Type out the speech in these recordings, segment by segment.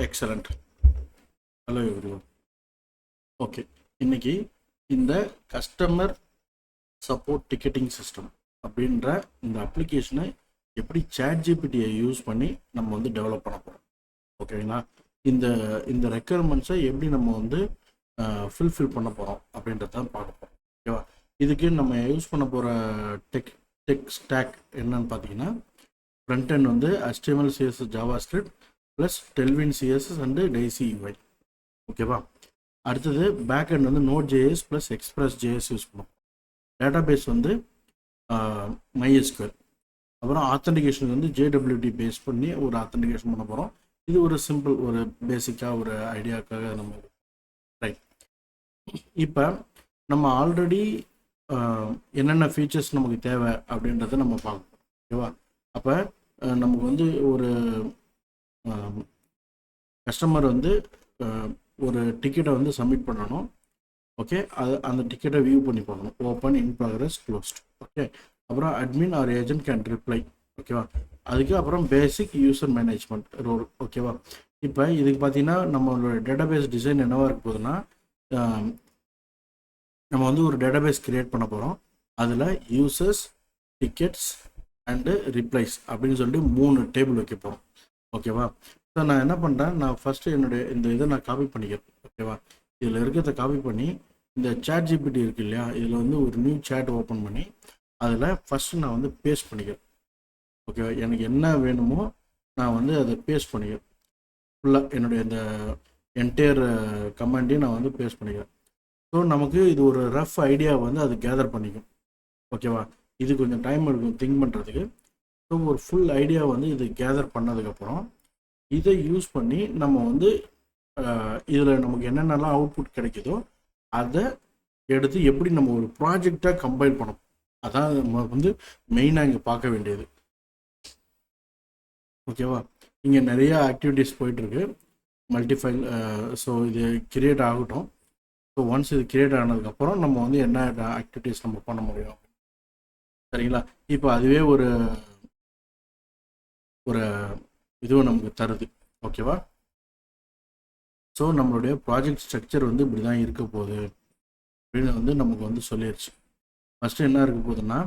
Excellent. Hello everyone. Okay, இன்னைக்கு இந்த customer support ticketing system அப்படின்ற இந்த அப்ளிகேஷனை எப்படி ChatGPT-யை யூஸ் பண்ணி நம்ம வந்து டெவலப் பண்ண போகிறோம். ஓகேங்களா? இந்த இந்த ரெக்குயர்மெண்ட்ஸை எப்படி நம்ம வந்து ஃபில்ஃபில் பண்ண போகிறோம் அப்படின்றத தான் பார்க்க போகிறோம். ஓகேவா? இதுக்கு நம்ம யூஸ் பண்ண போகிற டெக் ஸ்டாக் என்னன்னு பார்த்தீங்கன்னா, ஃப்ரண்ட் எண்ட் வந்து HTML CSS JavaScript plus Tailwind CSS and Daisy UI. ஓகேவா? அடுத்தது பேக் எண்ட் வந்து Node.js ப்ளஸ் Express.js யூஸ் பண்ணுவோம். டேட்டாபேஸ் வந்து MySQL. அப்புறம் ஆத்தன்டிகேஷன் வந்து JWT பேஸ் பண்ணி ஒரு ஆத்தன்டிகேஷன் பண்ண போகிறோம். இது ஒரு சிம்பிள், ஒரு பேசிக்காக ஒரு ஐடியாக்காக நம்ம ரைட். இப்போ நம்ம ஆல்ரெடி என்னென்ன ஃபீச்சர்ஸ் நமக்கு தேவை அப்படின்றத நம்ம பார்க்கணும். ஓகேவா? அப்போ நமக்கு வந்து ஒரு கஸ்டமர் வந்து ஒரு டிக்கெட்டை வந்து சப்மிட் பண்ணணும். ஓகே, அந்த டிக்கெட்டை வியூ பண்ணி பண்ணணும். Open, in progress, closed. Okay, அப்புறம் admin or agent can reply. ஓகேவா? அதுக்கு அப்புறம் பேசிக் யூசர் மேனேஜ்மெண்ட் ரோல். ஓகேவா? இப்போ இதுக்கு பார்த்தீங்கன்னா நம்மளோட டேட்டாபேஸ் டிசைன் என்னவா இருக்க போகுதுன்னா, நம்ம வந்து ஒரு டேட்டாபேஸ் கிரியேட் பண்ண போகிறோம். அதில் யூசர்ஸ், டிக்கெட்ஸ் அண்டு ரிப்ளைஸ் அப்படின்னு சொல்லிட்டு 3 டேபிள் வைக்க போகிறோம். ஓகேவா? ஸோ நான் என்ன பண்ணுறேன், நான் ஃபஸ்ட்டு என்னுடைய இந்த இதை நான் காப்பி பண்ணிக்கிறேன். ஓகேவா? இதில் இருக்கிறத காப்பி பண்ணி இந்த ChatGPT இருக்குது இல்லையா, இதில் வந்து ஒரு நியூ சேட் ஓப்பன் பண்ணி அதில் ஃபஸ்ட்டு நான் வந்து பேஸ்ட் பண்ணிக்கிறேன். ஓகேவா? எனக்கு என்ன வேணுமோ நான் வந்து அதை பேஸ்ட் பண்ணிக்கிறேன். ஃபுல்லாக என்னுடைய இந்த என்டையர் கமெண்ட்டையும் நான் வந்து பேஸ்ட் பண்ணிக்கிறேன். ஸோ நமக்கு இது ஒரு ரஃப் ஐடியா வந்து அது கேதர் பண்ணிக்கும். ஓகேவா? இது கொஞ்சம் டைம் எடுக்கும் திங்க் பண்ணுறதுக்கு. ஸோ ஒரு ஃபுல் ஐடியா வந்து இது கேதர் பண்ணதுக்கப்புறம் இதை யூஸ் பண்ணி நம்ம வந்து இதில் நமக்கு என்னென்னலாம் அவுட்புட் கிடைக்குதோ அதை எடுத்து எப்படி நம்ம ஒரு ப்ராஜெக்டாக கம்பைல் பண்ணணும். அதான் நம்ம வந்து மெயினாக இங்கே பார்க்க வேண்டியது. ஓகேவா? இங்கே நிறைய ஆக்டிவிட்டீஸ் போயிட்டுருக்கு மல்டிஃபைல். ஸோ இது கிரியேட் ஆகட்டும். ஸோ ஒன்ஸ் இது கிரியேட் ஆனதுக்கப்புறம் நம்ம வந்து என்ன ஆக்டிவிட்டீஸ் நம்ம பண்ண முடியும். சரிங்களா? இப்போ அதுவே ஒரு இதுவும் நமக்கு தருது. ஓகேவா? ஸோ நம்மளுடைய ப்ராஜெக்ட் ஸ்ட்ரக்சர் வந்து இப்படி தான் இருக்க போகுது அப்படின்னு வந்து நமக்கு வந்து சொல்லிடுச்சு. ஃபஸ்ட்டு என்ன இருக்க போகுதுன்னா,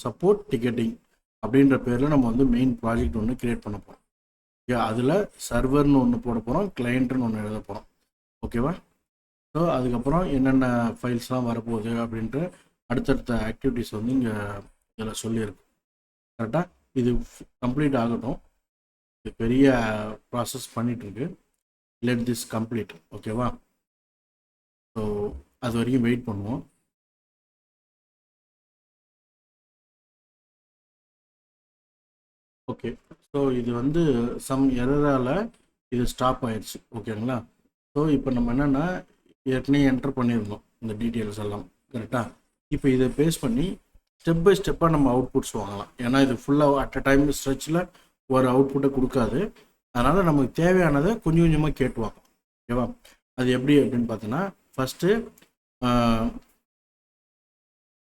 சப்போர்ட் டிக்கெட்டிங் அப்படின்ற பேரில் நம்ம வந்து மெயின் ப்ராஜெக்ட் ஒன்று கிரியேட் பண்ண போகிறோம். ஓகே, அதில் சர்வர்னு ஒன்று போட போகிறோம், கிளையண்ட்டுன்னு ஒன்று எழுத போகிறோம். ஓகேவா? ஸோ அதுக்கப்புறம் என்னென்ன ஃபைல்ஸ்லாம் வரப்போகுது அப்படின்ற அடுத்தடுத்த ஆக்டிவிட்டீஸ் வந்து இங்கே இதில் சொல்லியிருக்கு. கரெக்டாக இது கம்ப்ளீட் ஆகட்டும். இது பெரிய ப்ராசஸ் பண்ணிகிட்ருக்கு. Let this complete. ஓகேவா? ஸோ அது வரைக்கும் வெயிட் பண்ணுவோம். ஓகே, ஸோ இது வந்து சம் எரரால் இது ஸ்டாப் ஆயிடுச்சு. ஓகேங்களா? ஸோ இப்போ நம்ம என்னென்னா ஏற்கனவே என்டர் பண்ணியிருந்தோம் இந்த டீட்டெயில்ஸ் எல்லாம். கரெக்டாக? இப்போ இதை பேஸ் பண்ணி ஸ்டெப் பை ஸ்டெப்பாக நம்ம அவுட்புட்ஸ் வாங்கலாம். ஏன்னா இது ஃபுல்லாக அட் அ டைம் ஸ்ட்ரெச்சில் ஒரு அவுட்புட்டை கொடுக்காது. அதனால் நமக்கு தேவையானதை கொஞ்சம் கொஞ்சமாக கேட்டுவாங்க. ஓகேவா? அது எப்படி அப்படின்னு பார்த்தீங்கன்னா, first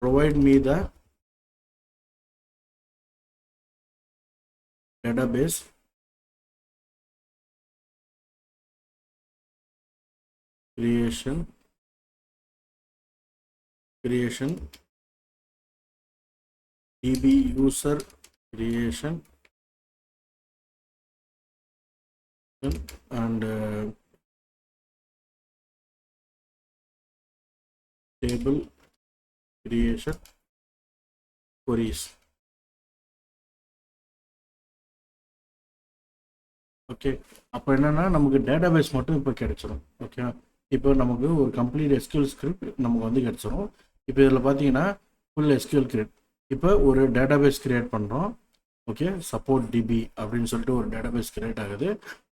provide me the database creation DB user creation and table creation queries. Okay, அப்போ என்னென்னா நமக்கு டேட்டாபேஸ் மட்டும் இப்போ கிடச்சிடும். ஓகே, இப்போ நமக்கு ஒரு கம்ப்ளீட் SQL ஸ்கிரிப்ட் நமக்கு வந்து கிடச்சிடும். இப்போ இதில் பார்த்தீங்கன்னா ஃபுல் SQL கிரியேட். இப்போ ஒரு டேட்டாபேஸ் கிரியேட் பண்ணுறோம். ஓகே, சப்போர்ட் டிபி அப்படின்னு சொல்லிட்டு ஒரு டேட்டாபேஸ் கிரியேட் ஆகுது.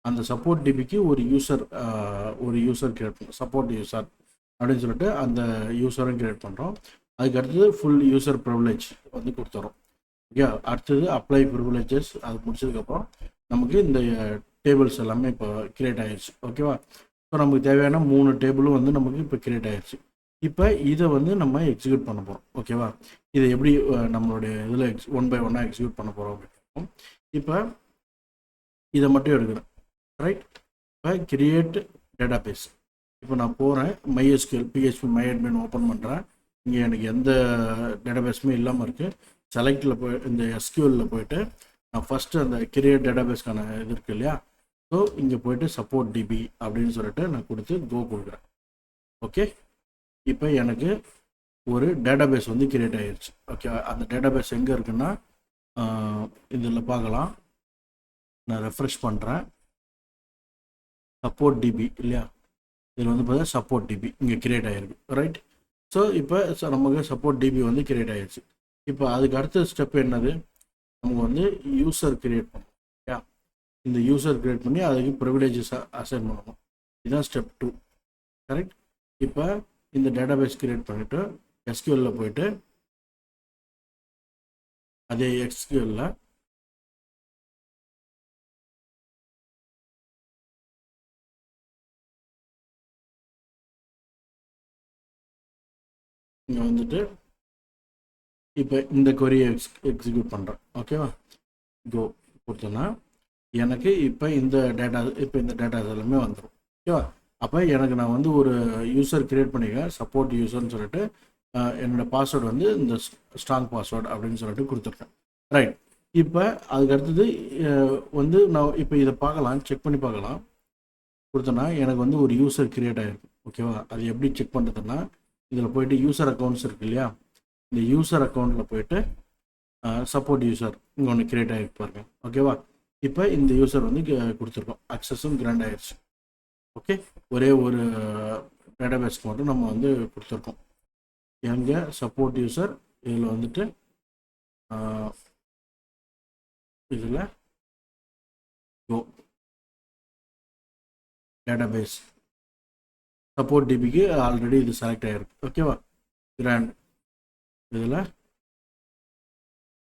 அந்த சப்போர்ட் டிபிக்கு ஒரு யூசர் கிரியேட் பண்ணுறோம், சப்போர்ட் யூசர் அப்படின்னு சொல்லிட்டு அந்த யூசரும் கிரியேட் பண்ணுறோம். அதுக்கு அடுத்தது ஃபுல் யூசர் ப்ரிவிலேஜ் வந்து கொடுத்துறோம். ஓகே, அடுத்தது அப்ளை ப்ரிவிலேஜஸ். அது முடிச்சதுக்கப்புறம் நமக்கு இந்த டேபிள்ஸ் எல்லாமே இப்போ கிரியேட் ஆகிடுச்சு. ஓகேவா? ஸோ நமக்கு தேவையான 3 டேபிளும் வந்து நமக்கு இப்போ கிரியேட் ஆகிடுச்சு. இப்போ இதை வந்து நம்ம எக்ஸிக்யூட் பண்ண போகிறோம். ஓகேவா? இதை எப்படி நம்மளுடைய இதில் 1 by 1 எக்ஸிக்யூட் பண்ண போகிறோம். இருக்கும். இப்போ இதை மட்டும் எடுக்கிறேன், ரைட்? இப்போ கிரியேட் டேட்டாபேஸ். இப்போ நான் போகிறேன், MySQL PHP MyAdmin ஓப்பன் பண்ணுறேன். இங்கே எனக்கு எந்த டேட்டாபேஸுமே இல்லாமல் இருக்குது. செலக்டில் போய் இந்த SQLில் போயிட்டு நான் ஃபஸ்ட்டு அந்த கிரியேட் டேட்டாபேஸ்க்கான இது இருக்குது இல்லையா, ஸோ இங்கே போயிட்டு சப்போர்ட் டிபி அப்படின்னு சொல்லிட்டு நான் கொடுத்து கோ கொடுக்குறேன். ஓகே, இப்போ எனக்கு ஒரு டேட்டாபேஸ் வந்து கிரியேட் ஆகிடுச்சு. ஓகே, அந்த டேட்டாபேஸ் எங்கே இருக்குன்னா இதில் பார்க்கலாம். நான் ரெஃப்ரெஷ் பண்ணுறேன், சப்போர்ட் டிபி இல்லையா, இதில் வந்து பார்த்தா சப்போர்ட் டிபி இங்கே கிரியேட் ஆகிருக்கு, ரைட்? ஸோ இப்போ நமக்கு சப்போர்ட் டிபி வந்து கிரியேட் ஆகிடுச்சு. இப்போ அதுக்கு அடுத்த ஸ்டெப் என்னது, நமக்கு வந்து யூசர் கிரியேட் பண்ணணும். ஓகே, இந்த யூசர் கிரியேட் பண்ணி அதுக்கு ப்ரிவிலேஜஸ் அசைன் பண்ணணும். இதுதான் ஸ்டெப் 2, கரெக்ட்? இப்போ இந்த டேட்டாபேஸ் கிரியேட் பண்ணிவிட்டு எஸ்கியூஎல்ல போயிட்டு அதே எஸ்கியூஎல்ல இங்கே வந்துட்டு இப்போ இந்த கொரியை எக்ஸிக்யூட் பண்ணுறேன். ஓகேவா, கோ கொடுத்தோன்னா எனக்கு இப்போ இந்த டேட்டாஸ் எல்லாமே வந்துடும். ஓகேவா, அப்போ எனக்கு நான் வந்து ஒரு யூசர் கிரியேட் பண்ணிக்கிறேன், சப்போர்ட் யூசர்னு சொல்லிட்டு என்னோடய பாஸ்வேர்டு வந்து இந்த ஸ்ட்ராங் பாஸ்வேர்டு அப்படின்னு சொல்லிட்டு கொடுத்துருக்கேன், ரைட்? இப்போ அதுக்கு அடுத்தது வந்து நான் இப்போ இதை பார்க்கலாம், செக் பண்ணி பார்க்கலாம். கொடுத்தோன்னா எனக்கு வந்து ஒரு யூசர் கிரியேட் ஆகிருக்கும். ஓகேவா, அது எப்படி செக் பண்ணுறதுன்னா இதில் போயிட்டு யூசர் அக்கௌண்ட்ஸ் இருக்கு இல்லையா, இந்த யூசர் அக்கௌண்ட்டில் போயிட்டு சப்போர்ட் யூசர் இங்கே ஒன்று கிரியேட் ஆகிருக்கு பாருங்க. ஓகேவா, இப்போ இந்த யூசர் வந்து கொடுத்துருக்கோம், அக்சஸும் கிராண்ட் ஆகிடுச்சு. ஓகே, ஒரே ஒரு டேட்டாபேஸ்க்கு மட்டும் நம்ம வந்து கொடுத்துருக்கோம். எங்கே சப்போர்ட் யூசர் இதில் வந்துட்டு இதில் கோ டேட்டாபேஸ் சப்போர்ட் டிபிக்கு ஆல்ரெடி இது செலக்ட் ஆகிருக்கு. ஓகேவா, கிராண்ட் இதில்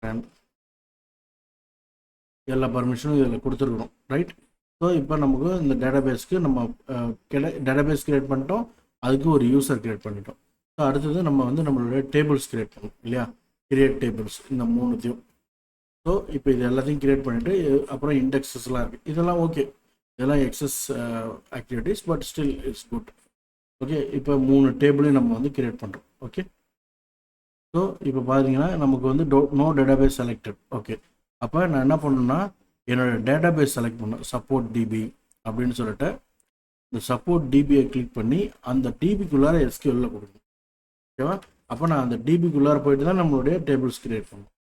கிராண்ட் எல்லா பர்மிஷனும் இதில் கொடுத்துருக்குறோம், ரைட்? ஸோ இப்போ நமக்கு இந்த டேட்டாபேஸ்க்கு நம்ம டேட்டாபேஸ் கிரியேட் பண்ணிட்டோம், அதுக்கு ஒரு யூசர் கிரியேட் பண்ணிட்டோம். ஸோ அடுத்தது நம்ம வந்து நம்மளுடைய டேபிள்ஸ் கிரியேட் பண்ணணும் இல்லையா, கிரியேட் டேபிள்ஸ் இந்த மூணுத்தையும். ஸோ இப்போ இது எல்லாத்தையும் கிரியேட் பண்ணிவிட்டு அப்புறம் இண்டெக்ஸஸ்லாம் இருக்குது, இதெல்லாம் ஓகே, இதெல்லாம் excess activities, but still it's good. Okay, இப்போ 3 டேபிளையும் நம்ம வந்து கிரியேட் பண்ணுறோம். ஓகே, ஸோ இப்போ பார்த்தீங்கன்னா நமக்கு வந்து நோ டேட்டாபேஸ் செலக்டட். ஓகே, அப்போ நான் என்ன பண்ணணும்னா என்னோடய டேட்டாபேஸ் செலக்ட் பண்ணேன், சப்போர்ட் டிபி அப்படின்னு சொல்லிட்டு இந்த சப்போர்ட் டிபியை கிளிக் பண்ணி அந்த டிபிக்குள்ளார எஸ்கியூஎல்ல கொடுக்கணும். ஓகேவா, அப்போ நான் அந்த டிபிக்குள்ளார போயிட்டு தான் நம்மளுடைய டேபிள்ஸ் கிரியேட் பண்ணணும்,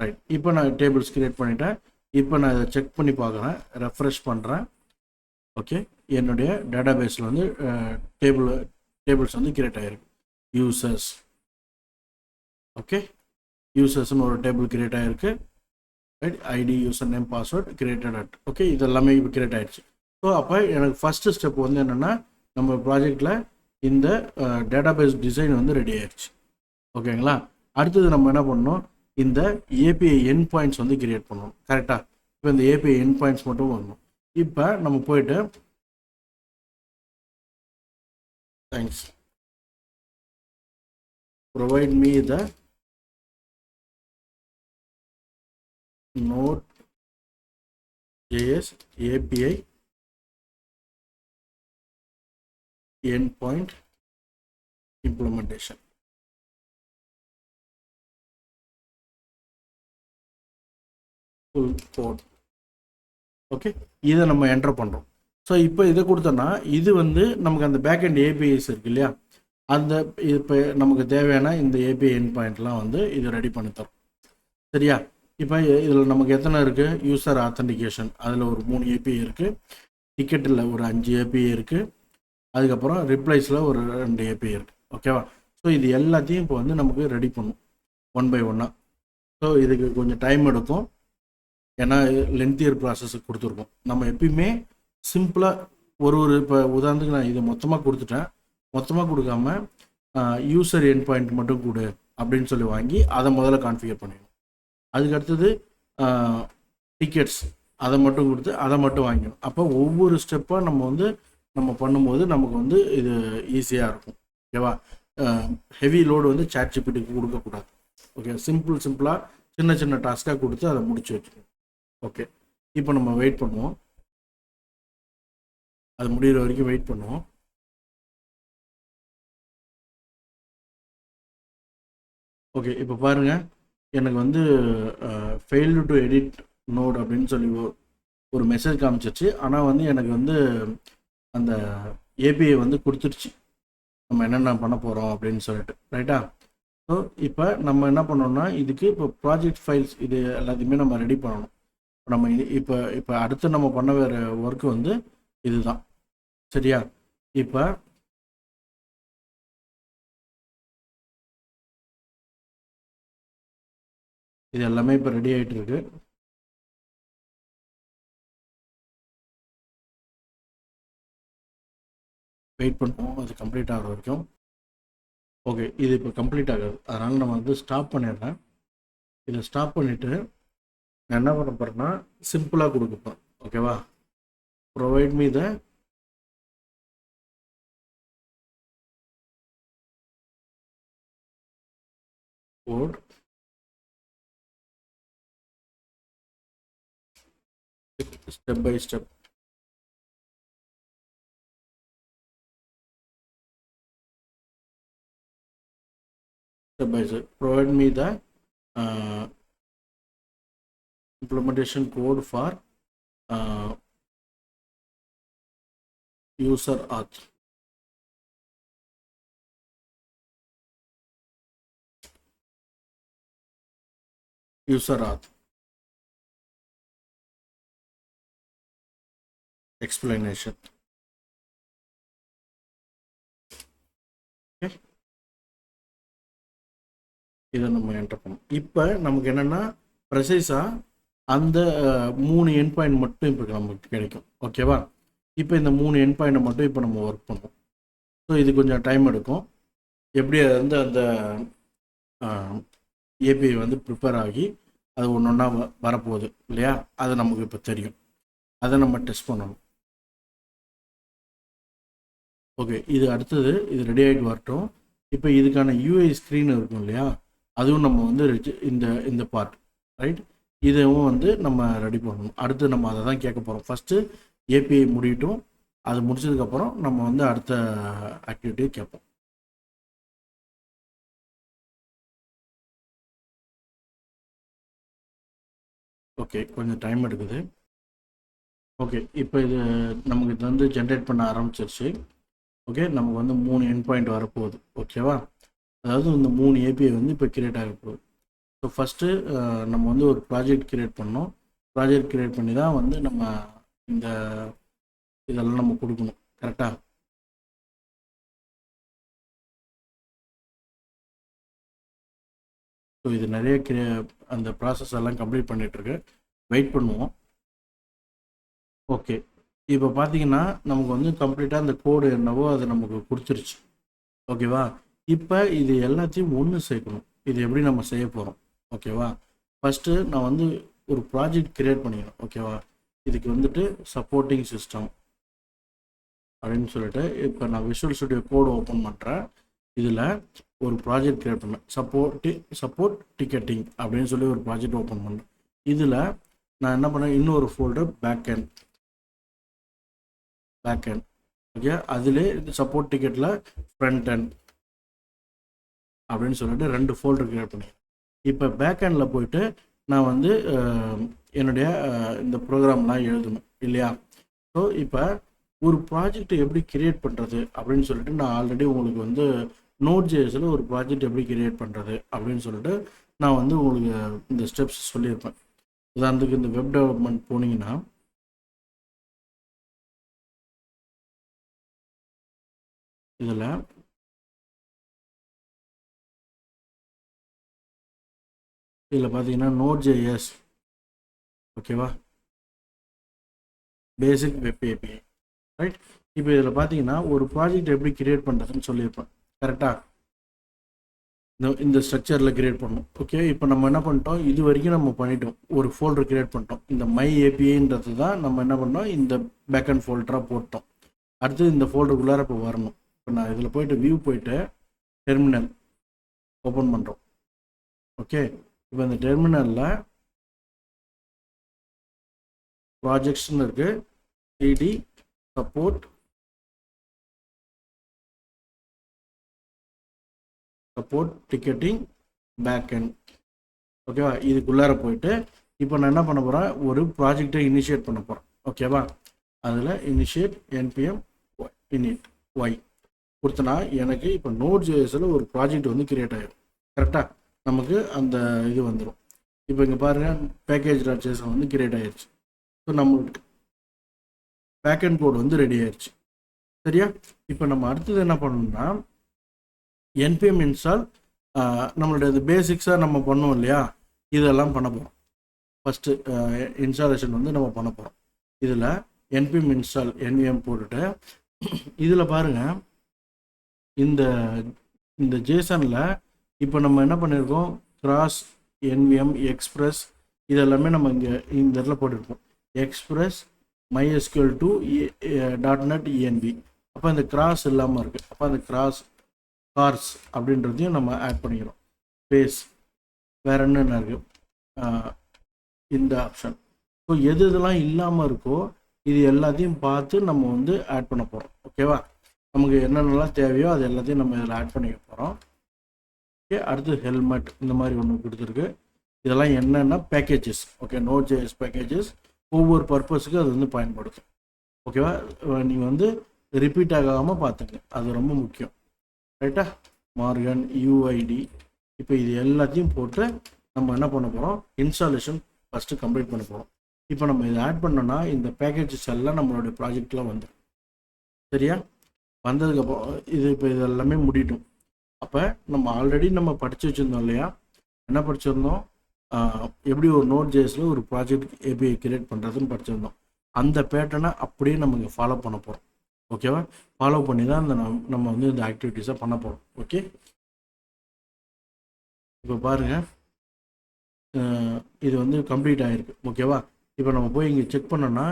ரைட்? இப்போ நான் டேபிள்ஸ் கிரியேட் பண்ணிட்டேன். இப்போ நான் இதை செக் பண்ணி பார்க்குறேன், ரெஃப்ரெஷ் பண்ணுறேன். ஓகே, என்னுடைய டேட்டாபேஸில் வந்து டேபிள்ஸ் வந்து கிரியேட் ஆகிருக்கு. யூசர்ஸ், ஓகே, யூசர்ஸ்னு ஒரு டேபிள் கிரியேட் ஆகிருக்கு, right? ID, user name, password created at. Okay, இதெல்லாமே இப்போ கிரியேட் ஆகிடுச்சு. ஸோ அப்போ எனக்கு ஃபஸ்ட்டு ஸ்டெப் வந்து என்னென்னா நம்ம ப்ராஜெக்டில் இந்த டேட்டாபேஸ் டிசைன் வந்து ரெடி ஆகிடுச்சு. ஓகேங்களா, அடுத்தது நம்ம என்ன பண்ணணும், இந்த ஏபிஐ எண்ட் பாயிண்ட்ஸ் வந்து கிரியேட் பண்ணணும், கரெக்டாக? இப்போ இந்த ஏபிஐ எண்ட் பாயிண்ட்ஸ் மட்டும் வரணும். இப்போ நம்ம போயிட்டு thanks provide me the Node.js API endpoint implementation. Full code. Okay, இதை நம்ம என்டர் பண்ணுறோம். ஸோ இப்போ இதை கொடுத்தோன்னா இது வந்து நமக்கு அந்த பேக்எண்ட் ஏபிஐஸ் இருக்கு இல்லையா, அந்த இப்போ நமக்கு தேவையான இந்த ஏபிஐ எண்ட் பாயிண்ட்லாம் வந்து இது ரெடி பண்ணி தரும். சரியா, இப்போ இதில் நமக்கு எத்தனை இருக்குது, யூசர் ஆத்தன்டிகேஷன் அதில் ஒரு 3 ஏபிஐ இருக்குது, டிக்கெட்டில் ஒரு 5 ஏபிஐ இருக்குது, அதுக்கப்புறம் ரிப்ளைஸில் ஒரு 2 ஏபிஐ இருக்குது. ஓகேவா, ஸோ இது எல்லாத்தையும் இப்போ வந்து நமக்கு ரெடி பண்ணும் 1 by 1. ஸோ இதுக்கு கொஞ்சம் டைம் எடுக்கும், ஏன்னா லென்த்தியர் ப்ராசஸுக்கு கொடுத்துருக்கோம். நம்ம எப்பயுமே சிம்பிளாக ஒரு இப்போ உதாரணத்துக்கு நான் இதை மொத்தமாக கொடுத்துட்டேன், மொத்தமாக கொடுக்காம யூசர் எண்ட் பாயிண்ட் மட்டும் கொடு அப்படின்னு சொல்லி வாங்கி அதை முதல்ல கான்ஃபிகர் பண்ணிடணும். அதுக்கு அடுத்தது டிக்கெட்ஸ் அதை மட்டும் கொடுத்து அதை மட்டும் வாங்கிக்கணும். அப்போ ஒவ்வொரு ஸ்டெப்பாக நம்ம பண்ணும்போது நமக்கு வந்து இது ஈஸியாக இருக்கும். ஓகேவா, ஹெவி லோடு வந்து சாட் ஜிபிடிக்கு கொடுக்கக்கூடாது. ஓகே, சிம்பிளாக சின்ன சின்ன டாஸ்க்காக கொடுத்து அதை முடிச்சு வச்சுக்கணும். ஓகே, இப்போ நம்ம வெயிட் பண்ணுவோம், அது முடிகிற வரைக்கும் வெயிட் பண்ணுவோம். ஓகே, இப்போ பாருங்கள், எனக்கு வந்து ஃபெயில்டு டு எடிட் நோட் அப்படின்னு சொல்லி ஒரு மெசேஜ் காமிச்சிருச்சு. ஆனால் வந்து எனக்கு வந்து அந்த ஏபிஐ வந்து கொடுத்துருச்சு நம்ம என்னென்ன பண்ண போகிறோம் அப்படின்னு சொல்லிட்டு, ரைட்டா? ஸோ இப்போ நம்ம என்ன பண்ணோம்னா, இதுக்கு இப்போ ப்ராஜெக்ட் ஃபைல்ஸ் இது எல்லாத்தையுமே நம்ம ரெடி பண்ணணும். நம்ம இப்போ அடுத்து நம்ம பண்ண வேறு ஒர்க்கு வந்து இதுதான், சரியா? இப்போ இது எல்லாமே இப்போ ரெடி ஆகிட்டு இருக்கு. வெயிட் பண்ணுவோம் அது கம்ப்ளீட் ஆகிற வரைக்கும். ஓகே, இது இப்போ கம்ப்ளீட் ஆகாது, அதனால் நம்ம வந்து ஸ்டாப் பண்ணிடுறேன். இதை ஸ்டாப் பண்ணிவிட்டு நான் என்ன பண்ண போகிறேன்னா சிம்பிளாக கொடுக்கப்பேன். ஓகேவா? Provide me the code step by step. Step by step. Provide me the implementation code for user auth. User auth. Explanation. Okay. இதை நம்ம என்டர் பண்ணோம். இப்போ நமக்கு என்னென்னா ப்ரெசைஸாக அந்த 3 எண்ட் பாயிண்ட் மட்டும் இப்போ நமக்கு கிடைக்கும். ஓகேவா? இப்போ இந்த 3 எண்ட் பாயிண்ட்டை மட்டும் இப்போ நம்ம ஒர்க் பண்ணுவோம். ஸோ இது கொஞ்சம் டைம் எடுக்கும். எப்படி அது வந்து அந்த ஏபிஐ வந்து ப்ரிப்பேர் ஆகி அது ஒன்று ஒன்றா வரப்போகுது இல்லையா? அது நமக்கு இப்போ தெரியும், அதை நம்ம டெஸ்ட் பண்ணணும். ஓகே, இது அடுத்தது இது ரெடி ஆகிட்டு வரட்டும். இப்போ இதுக்கான யூஐ ஸ்க்ரீன் இருக்கும் இல்லையா, அதுவும் நம்ம வந்து இந்த பார்ட் ரைட், இதுவும் வந்து நம்ம ரெடி பண்ணணும். அடுத்து நம்ம அதை தான் கேட்க போகிறோம். ஃபஸ்ட்டு ஏபிஐ முடியட்டும், அது முடிச்சதுக்கப்புறம் நம்ம வந்து அடுத்த ஆக்டிவிட்டியை கேட்போம். ஓகே, கொஞ்சம் டைம் எடுக்குது. ஓகே, இப்போ இது நமக்கு இது வந்து ஜென்ரேட் பண்ண ஆரம்பிச்சிருச்சு. ஓகே, நமக்கு வந்து 3 எண்ட் பாயிண்ட் வரப்போகுது. ஓகேவா? அதாவது இந்த 3 ஏபிஐ வந்து இப்போ கிரியேட் ஆக போகுது. ஸோ ஃபஸ்ட்டு நம்ம வந்து ஒரு ப்ராஜெக்ட் கிரியேட் பண்ணோம். ப்ராஜெக்ட் கிரியேட் பண்ணி தான் வந்து நம்ம இந்த இதெல்லாம் நம்ம கொடுக்கணும், கரெக்டாக? ஸோ இது நிறைய அந்த ப்ராசஸ் எல்லாம் கம்ப்ளீட் பண்ணிகிட்ருக்கு. வெயிட் பண்ணுவோம். ஓகே, இப்போ பார்த்தீங்கன்னா நமக்கு வந்து கம்ப்ளீட்டாக அந்த கோடு என்னவோ அது நமக்கு கொடுத்துருச்சு. ஓகேவா? இப்போ இது எல்லாத்தையும் ஒன்று சேர்க்கணும். இது எப்படி நம்ம செய்ய போகிறோம்? ஓகேவா? ஃபஸ்ட்டு நான் வந்து ஒரு ப்ராஜெக்ட் கிரியேட் பண்ணிக்கணும். ஓகேவா? இதுக்கு வந்துட்டு சப்போர்ட்டிங் சிஸ்டம் அப்படின்னு சொல்லிட்டு இப்போ நான் விஷுவல் ஸ்டுடியோ கோடு ஓப்பன் பண்ணுறேன். இதில் ஒரு ப்ராஜெக்ட் கிரியேட் பண்ணேன், சப்போர்ட் டிக்கெட்டிங் அப்படின்னு சொல்லி ஒரு ப்ராஜெக்ட் ஓப்பன் பண்ணேன். இதில் நான் என்ன பண்ணேன், இன்னொரு ஃபோல்டர் பேக் எண்ட். ஓகே, அதிலே சப்போர்ட் டிக்கெட்டில் ஃப்ரண்ட் எண்ட் அப்படின்னு சொல்லிட்டு 2 ஃபோல்டர் கிரியேட் பண்ணிக்கிறேன். இப்போ பேக் எண்டில் போயிட்டு நான் வந்து என்னுடைய இந்த ப்ரோக்ராம்லாம் எழுதணும் இல்லையா? ஸோ இப்போ ஒரு ப்ராஜெக்ட் எப்படி கிரியேட் பண்ணுறது அப்படின்னு சொல்லிட்டு நான் ஆல்ரெடி உங்களுக்கு வந்து Node.js ஒரு ப்ராஜெக்ட் எப்படி கிரியேட் பண்ணுறது அப்படின்னு சொல்லிட்டு நான் வந்து உங்களுக்கு இந்த ஸ்டெப்ஸ் சொல்லியிருப்பேன். உதாரணத்துக்கு இந்த வெப் டெவலப்மெண்ட் போனீங்கன்னா இதில் பார்த்தீங்கன்னா Node.js, ஓகேவா, பேசிக் வெப் ஏபிஐ, ரைட்? இப்போ இதில் பார்த்தீங்கன்னா ஒரு ப்ராஜெக்ட் எப்படி கிரியேட் பண்ணுறதுன்னு சொல்லியிருப்பேன், கரெக்டாக? இந்த ஸ்ட்ரக்சரில் கிரியேட் பண்ணோம். ஓகே, இப்போ நம்ம என்ன பண்ணிட்டோம், இது வரைக்கும் நம்ம பண்ணிட்டோம், ஒரு ஃபோல்டர் கிரியேட் பண்ணிட்டோம். இந்த மை ஏபிஐன்றது தான் நம்ம என்ன பண்ணோம், இந்த பேக்அண்ட் ஃபோல்டராக போட்டோம். அடுத்து இந்த ஃபோல்டருக்குள்ளார இப்போ வரணும். இப்போ நான் இதில் போயிட்டு வியூ போயிட்டு டெர்மினல் ஓப்பன் பண்ணுறோம். ஓகே, இப்போ இந்த டெர்மினலில் ப்ராஜெக்ட்ஸ்னு இருக்குது, சிடி சப்போர்ட் டிக்கெட்டிங் பேக்எண்ட். ஓகேவா? இதுக்குள்ளார போயிட்டு இப்போ நான் என்ன பண்ண போகிறேன், ஒரு ப்ராஜெக்டை இனிஷியேட் பண்ண போகிறேன். ஓகேவா? அதில் இனிஷியேட் npm init y கொடுத்தனா எனக்கு இப்போ Node.jsல ஒரு ப்ராஜெக்ட் வந்து கிரியேட் ஆகிடும். கரெக்டாக நமக்கு அந்த இது வந்துடும். இப்போ இங்கே பாருங்கள், package.js வந்து கிரியேட் ஆகிடுச்சு. ஸோ நம்மளுக்கு பேக்எண்ட் கோட் வந்து ரெடி ஆயிடுச்சு. சரியா? இப்போ நம்ம அடுத்தது என்ன பண்ணணும்னா, npm install நம்மளுடைய பேசிக்ஸாக நம்ம பண்ணோம் இல்லையா, இதெல்லாம் பண்ண போகிறோம். ஃபஸ்ட்டு இன்ஸ்டாலேஷன் வந்து நம்ம பண்ண போகிறோம். இதில் npm install nvm போட்டுட்டு இதில் பாருங்கள், இந்த ஜேசனில் இப்போ நம்ம என்ன பண்ணியிருக்கோம், கிராஸ் nvm எக்ஸ்பிரஸ் இதெல்லாமே நம்ம இங்கே இந்த இடத்துல போட்டிருக்கோம். Express mysql to .NET env. அப்போ இந்த கிராஸ் இல்லாமல் இருக்குது. அப்போ அந்த கார்ஸ் அப்படின்றதையும் நம்ம ஆட் பண்ணிக்கிறோம். ஸ்பேஸ் வேறு என்னென்ன இருக்குது, இந்த ஆப்ஷன். ஸோ இதெல்லாம் இல்லாமல் இருக்கோ இது எல்லாத்தையும் பார்த்து நம்ம வந்து ஆட் பண்ண போகிறோம். ஓகேவா? நமக்கு என்னென்னலாம் தேவையோ அது எல்லாத்தையும் நம்ம இதில் ஆட் பண்ணிக்க போகிறோம். ஓகே, அடுத்து ஹெல்மெட் இந்த மாதிரி ஒன்று கொடுத்துருக்கு. இதெல்லாம் என்னென்னா பேக்கேஜஸ். ஓகே, Node.js பேக்கேஜஸ் ஒவ்வொரு பர்பஸுக்கு அது வந்து பயன்படுத்தும். ஓகேவா? நீங்கள் வந்து ரிப்பீட் ஆகாமல் பார்த்துங்க, அது ரொம்ப முக்கியம். ரைட்டா? Morgan UID. இப்போ இது எல்லாத்தையும் போட்டு நம்ம என்ன பண்ண போகிறோம், இன்ஸ்டாலேஷன் ஃபஸ்ட்டு கம்ப்ளீட் பண்ண போகிறோம். இப்போ நம்ம இதை ஆட் பண்ணோன்னா இந்த பேக்கேஜஸ் எல்லாம் நம்மளுடைய ப்ராஜெக்டில் வந்துடும். சரியா? வந்ததுக்கப்புறம் இப்போ இது எல்லாமே முடியட்டும். அப்போ நம்ம ஆல்ரெடி நம்ம படித்து வச்சுருந்தோம் இல்லையா, என்ன படிச்சிருந்தோம், எப்படி ஒரு Node.jsல ஒரு ப்ராஜெக்ட் ஏபிஐ கிரியேட் பண்ணுறதுன்னு படிச்சிருந்தோம். அந்த பேட்டர்னை அப்படியே நம்ம இங்கே ஃபாலோ பண்ண போகிறோம். ஓகேவா? ஃபாலோ பண்ணி தான் நம்ம வந்து இந்த ஆக்டிவிட்டீஸை பண்ண போகிறோம். ஓகே, இப்போ பாருங்கள், இது வந்து கம்ப்ளீட் ஆகிருக்கு. ஓகேவா? இப்போ நம்ம போய் இங்கே செக் பண்ணோன்னா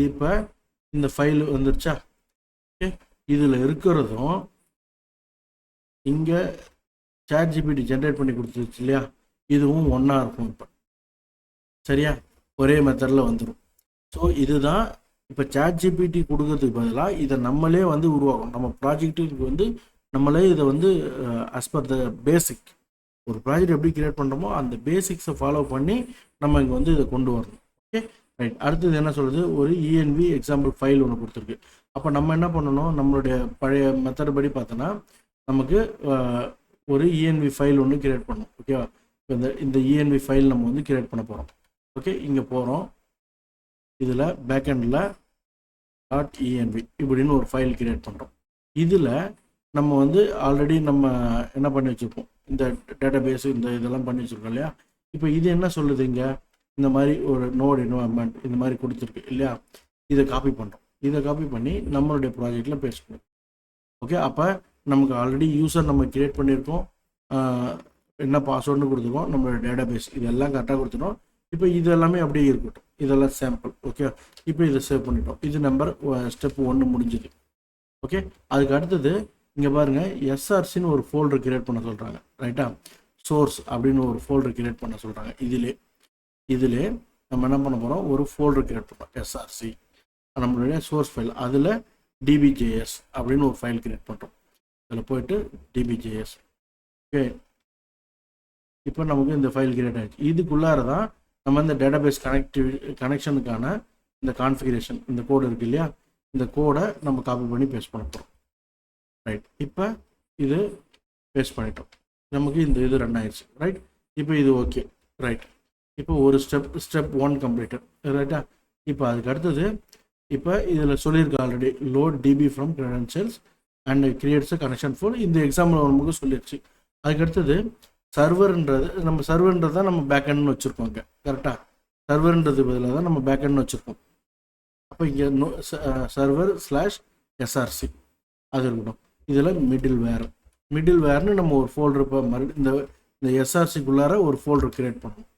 இப்போ இந்த ஃபைல் வந்துருச்சா. ஓகே, இதில் இருக்கிறதும் இங்கே ChatGPT ஜென்ரேட் பண்ணி கொடுத்துருச்சு இல்லையா, இதுவும் ஒன்றா இருக்கும். இப்போ சரியா? ஒரே மெத்தடில் வந்துடும். ஸோ இதுதான் இப்போ ChatGPT கொடுக்கறதுக்கு பதிலாக இதை நம்மளே வந்து உருவாக்கணும். நம்ம ப்ராஜெக்ட்டுக்கு வந்து நம்மளே இதை வந்து அஸ் பர் த பேசிக், ஒரு ப்ராஜெக்ட் எப்படி கிரியேட் பண்ணுறோமோ அந்த பேசிக்ஸை ஃபாலோ பண்ணி நம்ம இங்கே வந்து இதை கொண்டு வரணும். Okay, right. அடுத்தது என்ன சொல்கிறது, ஒரு ENV எக்ஸாம்பிள் ஃபைல் ஒன்று கொடுத்துருக்கு. அப்போ நம்ம என்ன பண்ணணும், நம்மளுடைய பழைய மெத்தட் படி பார்த்தோன்னா நமக்கு ஒரு ENV ஃபைல் ஒன்று கிரியேட் பண்ணணும். ஓகேவா? இந்த ENV ஃபைல் நம்ம வந்து கிரியேட் பண்ண போகிறோம். ஓகே, இங்கே போகிறோம், இதில் பேக்கெண்டில் .env இப்படின்னு ஒரு ஃபைல் கிரியேட் பண்ணுறோம். இதில் நம்ம வந்து ஆல்ரெடி நம்ம என்ன பண்ணி வச்சுருக்கோம், இந்த டேட்டாபேஸ் இந்த இதெல்லாம் பண்ணி வச்சுருக்கோம் இல்லையா. இப்போ இது என்ன சொல்லுது, இங்கே இந்த மாதிரி ஒரு நோட் என்வாயர்மெண்ட் இந்த மாதிரி கொடுத்துருக்கு இல்லையா. இதை காப்பி பண்ணுறோம். இதை காப்பி பண்ணி நம்மளுடைய ப்ராஜெக்டில் பேஸ்ட் பண்ணுறோம். ஓகே, அப்போ நமக்கு ஆல்ரெடி யூசர் நம்ம கிரியேட் பண்ணியிருக்கோம், என்ன பாஸ்வேர்டுன்னு கொடுத்துருக்கோம், நம்மளோட டேட்டாபேஸ் இதெல்லாம் கரெக்டாக கொடுத்துட்டோம். இப்போ இது எல்லாமே அப்படியே இருக்கட்டும், இதெல்லாம் சாம்பிள். ஓகே, இப்போ இதை சேவ் பண்ணிட்டோம். இது நம்பர் ஸ்டெப் 1 முடிஞ்சுது. ஓகே, அதுக்கு அடுத்தது இங்கே பாருங்கள், SRCன்னு ஒரு ஃபோல்டர் கிரியேட் பண்ண சொல்கிறாங்க. ரைட்டா? சோர்ஸ் அப்படின்னு ஒரு ஃபோல்டர் கிரியேட் பண்ண சொல்கிறாங்க. இதிலே நம்ம என்ன பண்ண போகிறோம், ஒரு ஃபோல்டர் கிரியேட் பண்ணுறோம், SRC நம்மளுடைய சோர்ஸ் ஃபைல். அதில் db.js அப்படின்னு ஒரு ஃபைல் கிரியேட் பண்ணுறோம். அதில் போயிட்டு db.js. ஓகே, இப்போ நமக்கு இந்த ஃபைல் கிரியேட் ஆகிடுச்சு. இதுக்குள்ளார தான் நம்ம இந்த டேட்டாபேஸ் கனெக்ஷனுக்கான இந்த கான்ஃபிகரேஷன், இந்த கோடு இருக்குது இல்லையா, இந்த கோடை நம்ம காப்பி பண்ணி பேஸ்ட் பண்ண போகிறோம். ரைட், இப்போ இது பேஸ்ட் பண்ணிட்டோம். நமக்கு இந்த இது ரன் ஆயிடுச்சு. ரைட், இப்போ இது ஓகே. ரைட், இப்போ ஒரு ஸ்டெப் 1 கம்ப்ளீட்டட். ரைட்டா? இப்போ அதுக்கு அடுத்தது இப்போ இதில் சொல்லியிருக்க already load DB from credentials and creates a connection four. இந்த எக்ஸாம்பிள் நமக்கு சொல்லிடுச்சு. அதுக்கு அடுத்தது சர்வர்ன்றது தான் நம்ம பேக்கெண்ட்னு வச்சுருக்கோம். இங்கே கரெக்டாக சர்வர்ன்றது பதிலாக தான் நம்ம பேக்கெண்ட்னு வச்சுருக்கோம். அப்போ இங்கே server/src அது இருக்கணும். இதில் மிடில் வேர்னு நம்ம ஒரு ஃபோல்டர் இப்போ இந்த SRCக்குள்ளார ஒரு ஃபோல்டர் கிரியேட் பண்ணணும்.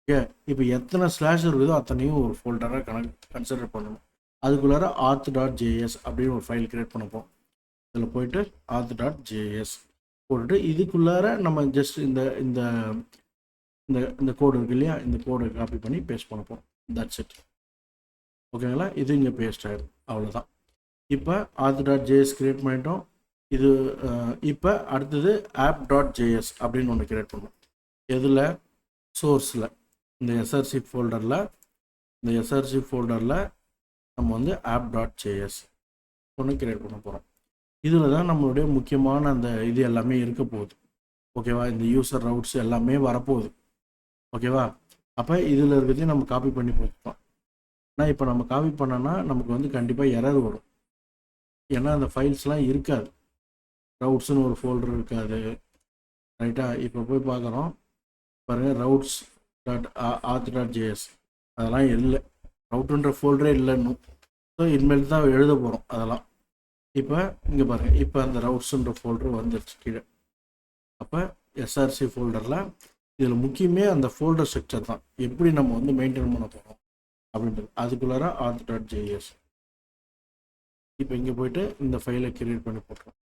ஓகே, இப்போ எத்தனை ஸ்லாஷ் இருக்குதோ அத்தனையும் ஒரு ஃபோல்டராக கன்சிடர் பண்ணணும். அதுக்குள்ளார auth.js அப்படின்னு ஒரு ஃபைல் கிரியேட் பண்ணப்போம். இதில் போயிட்டு auth.js போட்டுட்டு இதுக்குள்ளார நம்ம ஜஸ்ட் இந்த இந்த கோடு இருக்கு இல்லையா, இந்த கோடை காப்பி பண்ணி பேஸ்ட் பண்ண போகிறோம். That's it. ஓகேங்களா, இது இங்கே பேஸ்ட் ஆகிடும், அவ்வளோதான். இப்போ auth.js கிரியேட் பண்ணிட்டோம். இது இப்போ அடுத்தது app.js அப்படின்னு ஒன்று கிரியேட் பண்ணோம். எதில்? சோர்ஸில், இந்த எஸ்ஆர்சி ஃபோல்டரில் நம்ம வந்து app.js ஒன்று கிரியேட் பண்ண போகிறோம். இதில் தான் நம்மளுடைய முக்கியமான அந்த இது எல்லாமே இருக்க போகுது. ஓகேவா, இந்த யூசர் ரவுட்ஸ் எல்லாமே வரப்போகுது. ஓகேவா, அப்போ இதில் இருக்கிறதையும் நம்ம காப்பி பண்ணி போட்டுப்போம். ஆனால் இப்போ நம்ம காப்பி பண்ணோன்னா நமக்கு வந்து கண்டிப்பாக எரர் வரும். ஏன்னா அந்த ஃபைல்ஸ்லாம் இருக்காது, ரவுட்ஸ்னு ஒரு ஃபோல்டர் இருக்காது. ரைட்டா, இப்போ போய் பார்க்குறோம் பாருங்கள், routes.auth.js அதெல்லாம் இல்லை, ரவுட்டுன்ற ஃபோல்டரே இல்லைன்னு. ஸோ இனிமேல் தான் எழுத போகிறோம் அதெல்லாம். இப்போ இங்கே பாருங்கள், இப்போ அந்த ரவுட்ஸுன்ற ஃபோல்டர் வந்துருச்சு கீழே. அப்போ எஸ்ஆர்சி ஃபோல்டரில் இதில் முக்கியமே அந்த ஃபோல்டர் ஸ்ட்ரக்சர் தான், எப்படி நம்ம வந்து மெயின்டைன் பண்ண போகிறோம் அப்படின்றது. அதுக்குள்ளார auth.js. இப்போ இங்கே போய்ட்டு இந்த ஃபைலை கிரியேட் பண்ணி போட்டுறோம்.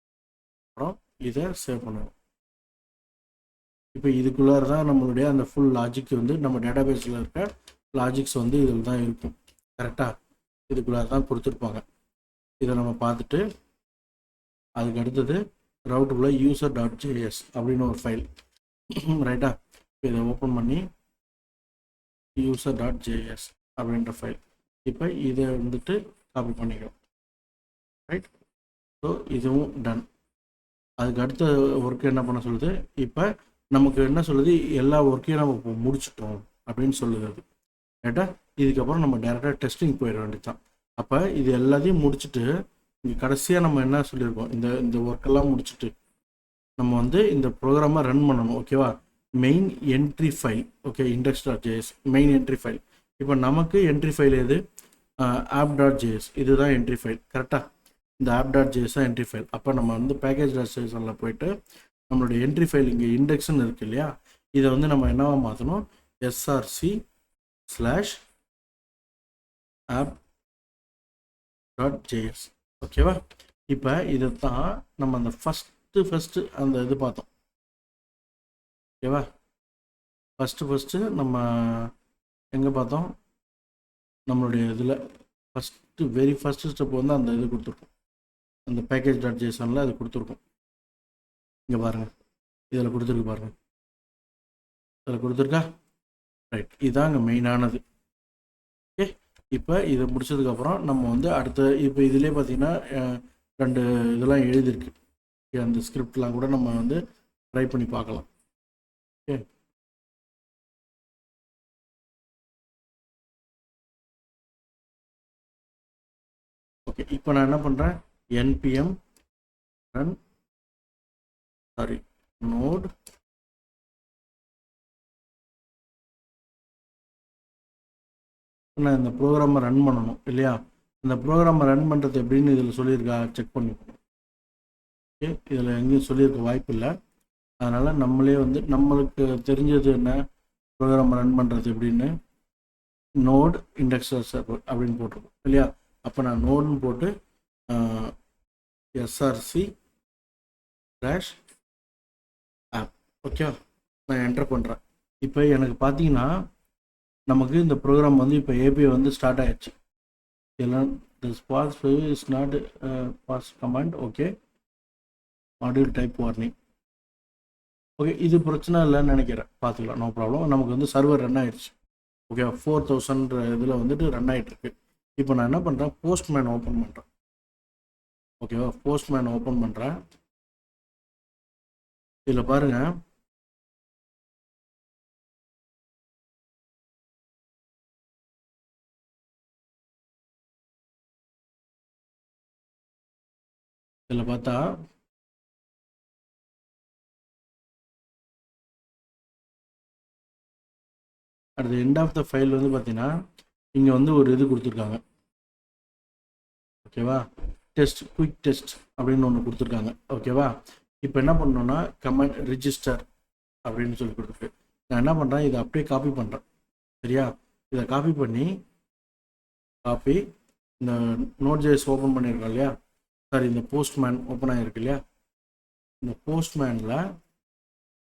அப்புறம் இதை சேவ் பண்ணுவோம். இப்போ இதுக்குள்ளார தான் நம்மளுடைய அந்த ஃபுல் லாஜிக் வந்து நம்ம டேட்டாபேஸில் இருக்க லாஜிக்ஸ் வந்து இதில் தான் இருக்கும். கரெக்டாக இதுக்குள்ளார தான் கொடுத்துருப்பாங்க. இதை நம்ம பார்த்துட்டு அதுக்கு அடுத்தது ரவுட்டுக்குள்ளே user.js அப்படின்னு ஒரு ஃபைல். ரைட்டா, இதை ஓப்பன் பண்ணி user.js அப்படின்ற ஃபைல். இப்போ இதை வந்துட்டு காப்பி பண்ணிக்கிறோம். ரைட், ஸோ இதுவும் டன். அதுக்கு அடுத்த ஒர்க்கு என்ன பண்ண சொல்லுது, இப்போ நமக்கு என்ன சொல்லுது, எல்லா ஒர்க்கையும் நம்ம இப்போ முடிச்சிட்டோம் அப்படின்னு சொல்லுது அது. ரைட்டா, இதுக்கப்புறம் நம்ம டேரெக்டாக டெஸ்டிங் போயிட வேண்டியது தான். அப்போ இது எல்லாத்தையும் முடிச்சுட்டு இங்கே கடைசியாக நம்ம என்ன சொல்லியிருக்கோம், இந்த ஒர்க்கெல்லாம் முடிச்சுட்டு நம்ம வந்து இந்த ப்ரோக்ராமை ரன் பண்ணணும். ஓகேவா, main entry file. Okay, index.js main entry file. இப்போ நமக்கு என்ட்ரி ஃபைல் எது, app.js இதுதான் என்ட்ரி ஃபைல். கரெக்டாக, இந்த app.js தான் என்ட்ரி ஃபைல். அப்போ நம்ம வந்து package.jsனில் போயிட்டு நம்மளுடைய என்ட்ரி ஃபைல் இங்கே இண்டெக்ஸ்ன்னு இருக்கு இல்லையா, இதை வந்து நம்ம என்னவா மாற்றணும், src/app.js. ஓகேவா, இப்போ இதை தான் நம்ம அந்த ஃபஸ்ட்டு அந்த இது பார்த்தோம். ஓகேவா, ஃபஸ்ட்டு நம்ம எங்கே பார்த்தோம், நம்மளுடைய இதில் வெரி ஃபஸ்ட்டு ஸ்டெப் வந்து அந்த இது கொடுத்துருக்கோம், அந்த package.jsனில் அது கொடுத்துருக்கோம். இங்கே பாருங்கள், இதில் கொடுத்துருக்கு பாருங்கள், இதில் கொடுத்துருக்கா. ரைட், இதுதாங்க மெயினானது. ஓகே, இப்போ இதை முடிச்சதுக்கப்புறம் நம்ம வந்து அடுத்த இப்போ இதிலே பார்த்தீங்கன்னா 2 இதெல்லாம் எழுதியிருக்கு. அந்த ஸ்கிரிப்ட்லாம் கூட நம்ம வந்து ட்ரை பண்ணி பார்க்கலாம். ஓகே, ஓகே, இப்போ நான் என்ன பண்ணுறேன், npm run node நான் இந்த ப்ரோக்ராமை ரன் பண்ணணும் இல்லையா, இந்த ப்ரோக்ராமை ரன் பண்ணுறது எப்படின்னு இதில் சொல்லியிருக்கா செக் பண்ணிக்கணும். ஓகே, இதில் எங்கேயும் சொல்லியிருக்க வாய்ப்பு இல்லை. அதனால் நம்மளே வந்து நம்மளுக்கு தெரிஞ்சது என்ன, ப்ரோக்ராமை ரன் பண்ணுறது எப்படின்னு நோட் இண்டெக்ஸ் சர்வர் அப்படின்னு போட்டிருக்கோம் இல்லையா. அப்போ நான் நோடுன்னு போட்டு src/app ஓகே நான் என்டர் பண்ணுறேன். இப்போ எனக்கு பார்த்தீங்கன்னா நமக்கு இந்த ப்ரோக்ராம் வந்து இப்போ ஏபிஐ வந்து ஸ்டார்ட் ஆகிடுச்சு. இதெல்லாம் this pass is not pass command. Okay, module type warning. Okay, இது பிரச்சனை இல்லைன்னு நினைக்கிறேன், பார்த்துக்கலாம், நோ ப்ராப்ளம். நமக்கு வந்து சர்வர் ரன் ஆகிடுச்சு. ஓகே, 4000 இதில் வந்துட்டு ரன் ஆகிட்டுருக்கு. இப்போ நான் என்ன பண்ணுறேன், போஸ்ட்மேன் ஓப்பன் பண்ணுறேன். ஓகேவா, போஸ்ட்மேன் ஓப்பன் பண்ணுறேன். இதில் பாருங்கள், இதில் பார்த்தா at the end of the file வந்து பார்த்தீங்கன்னா இங்கே வந்து ஒரு இது கொடுத்துருக்காங்க. ஓகேவா, குயிக் டெஸ்ட் அப்படின்னு ஒன்று கொடுத்துருக்காங்க. ஓகேவா, இப்போ என்ன பண்ணணும்னா கமெண்ட் ரிஜிஸ்டர் அப்படின்னு சொல்லி கொடுத்துருக்கு. நான் என்ன பண்ணுறேன், இதை அப்படியே காப்பி பண்ணுறேன். சரியா, இதை காப்பி பண்ணி இந்த Node.js ஓப்பன் பண்ணியிருக்கோம் இல்லையா, சாரி இந்த போஸ்ட்மேன் ஓப்பன் ஆகிருக்கு இல்லையா, இந்த போஸ்ட்மேனில்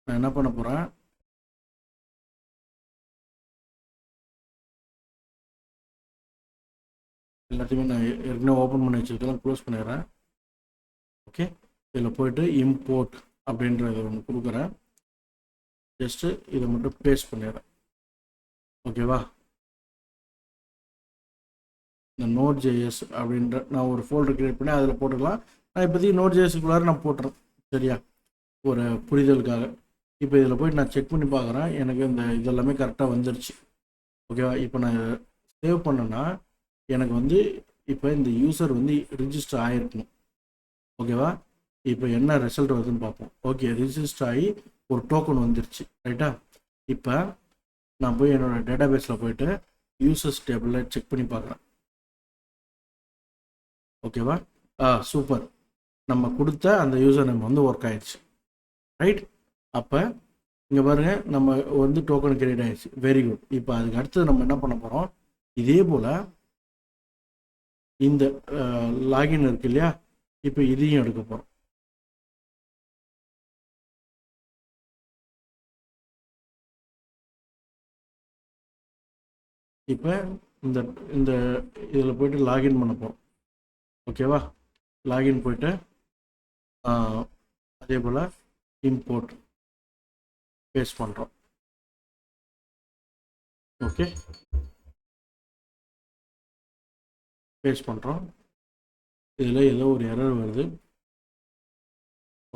நான் என்ன பண்ண போகிறேன், எல்லாத்தையுமே நான் ஏற்கனவே ஓப்பன் பண்ணி வச்சுருக்கேன், க்ளோஸ் பண்ணிடுறேன். ஓகே, இதில் போய்ட்டு இம்போர்ட் அப்படின்றத ஒன்று கொடுக்குறேன். ஜஸ்ட்டு இதை மட்டும் பேஸ்ட் பண்ணிடுறேன். ஓகேவா, இந்த Node.js அப்படின்ற நான் ஒரு ஃபோல்டர் க்ரியேட் பண்ணி அதில் போட்டுக்கலாம். நான் இப்போதைக்கு Node.js-க்குள்ளார நான் போட்டுறேன், சரியா, ஒரு புரிதலுக்காக. இப்போ இதில் போய்ட்டு நான் செக் பண்ணி பார்க்குறேன், எனக்கு இந்த இதெல்லாமே கரெக்டாக வந்துருச்சு. ஓகேவா, இப்போ நான் சேவ் பண்ணேன்னா எனக்கு வந்து இப்போ இந்த யூசர் வந்து ரிஜிஸ்டர் ஆகிருக்கணும். ஓகேவா, இப்போ என்ன ரிசல்ட் வருதுன்னு பார்ப்போம். ஓகே, ரிஜிஸ்டர் ஆகி ஒரு டோக்கன் வந்துருச்சு, ரைட்டா. இப்போ நான் போய் என்னோடய டேட்டாபேஸில் போய்ட்டு யூசர்ஸ் டேபிளில் செக் பண்ணி பார்க்குறேன். ஓகேவா, சூப்பர், நம்ம கொடுத்த அந்த யூசர் நேம் வந்து ஒர்க் ஆயிடுச்சு, ரைட். அப்போ இங்கே பாருங்கள், நம்ம வந்து டோக்கன் கிரியேட் ஆகிடுச்சு, வெரி குட். இப்போ அதுக்கு அடுத்தது நம்ம என்ன பண்ண போகிறோம், இதே போல் இந்த லாகின் இருக்கு இல்லையா, இப்போ இதையும் எடுக்க போகிறோம். இப்போ இந்த இந்த இதில் போய்ட்டு லாகின் பண்ண போகிறோம். ஓகேவா, லாகின் போய்ட்டு அதே போல் இம்போர்ட் பேஸ்ட் பண்ணுறோம். ஓகே, பேஸ்ட் பண்ணுறோம். இதில் ஏதோ ஒரு எரர் வருது.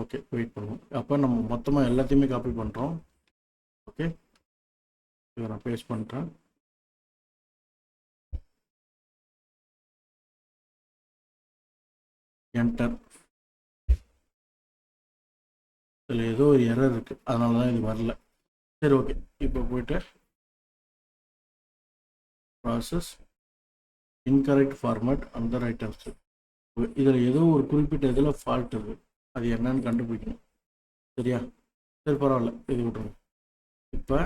ஓகே, வெயிட் பண்ணுவோம். அப்போ நம்ம மொத்தமாக எல்லாத்தையுமே காப்பி பண்ணுறோம். ஓகே, இதை நான் பேஸ்ட் பண்ணுறேன். என்டர். இதில் ஏதோ ஒரு எரர் இருக்குது, அதனால தான் இது வரல. சரி, ஓகே. இப்போ போய்ட்டு ப்ராசஸ் இன்கரெக்ட் ஃபார்மேட் அந்த ரைட்டர்ஸ், இதில் ஏதோ ஒரு குறிப்பிட்ட இதில் ஃபால்ட் இருக்குது, அது என்னன்னு கண்டுபிடிக்கணும், சரியா. சரி, பரவாயில்ல, இது விட்டுருங்க. இப்போ